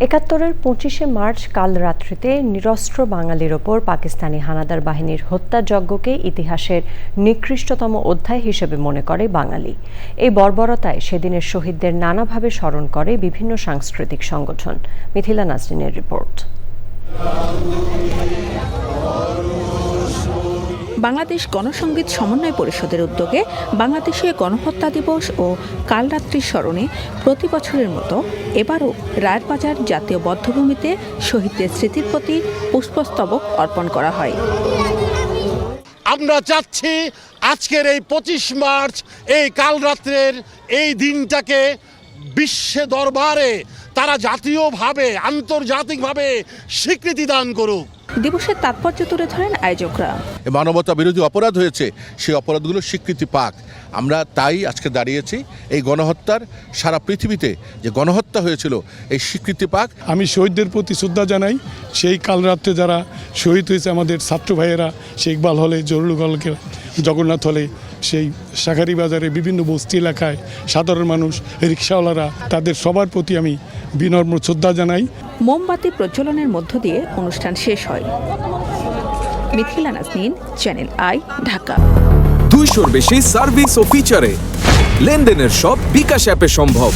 ৭১-এর ২৫শে মার্চ কাল রাত্রিতে নিরস্ত্র বাঙালির ওপর পাকিস্তানি হানাদার বাহিনীর হত্যাযজ্ঞকে ইতিহাসের নিকৃষ্টতম অধ্যায় হিসেবে মনে করে বাঙালি। এই বর্বরতায় সেদিনের শহীদদের নানাভাবে স্মরণ করে বিভিন্ন সাংস্কৃতিক সংগঠন। মিথিলা নাজরিনের রিপোর্ট। বাংলাদেশ গণসংগীত সমন্বয় পরিষদের উদ্যোগে বাংলাদেশে গণহত্যা দিবস ও কালরাত্রির স্মরণে প্রতি বছরের মতো এবারও রায়েরবাজার জাতীয় বধ্যভূমিতে শহীদদের স্মৃতির প্রতি পুষ্পস্তবক অর্পণ করা হয়। আমরা চাচ্ছি আজকের এই ২৫ মার্চ এই কালরাত্রের এই দিনটাকে বিশ্ব দরবারে তারা জাতীয়ভাবে আন্তর্জাতিকভাবে স্বীকৃতি দান করুক। দিবসের তাৎপর্য তুলে ধরেন আয়োজকরা। মানবতা বিরোধী অপরাধ হয়েছে, সেই অপরাধগুলো স্বীকৃতি পাক। আমরা তাই আজকে দাঁড়িয়েছি এই গণহত্যার সারা পৃথিবীতে যে গণহত্যা হয়েছিল এই স্বীকৃতি পাক। আমি শহীদদের প্রতি শ্রদ্ধা জানাই। সেই কালরাত্রে যারা শহীদ হয়েছে আমাদের ছাত্র ভাইয়েরা, সেই ইকবাল হলে, জরুল হলকে, জগন্নাথ হলে, সেই শাঁখারী বাজারে বিভিন্ন বস্তি এলাকায় সাধারণ মানুষ, রিক্সাওয়ালারা, তাদের সবার প্রতি আমি বিনম্র শ্রদ্ধা জানাই। মোমবাতি প্রজ্বলনের মধ্য দিয়ে অনুষ্ঠান শেষ হয়। Mithila Nazrin, channel I, Dhaka. 200-র বেশি সার্ভিস ও ফিচারে লেনদেনের সব বিকাশ অ্যাপে সম্ভব।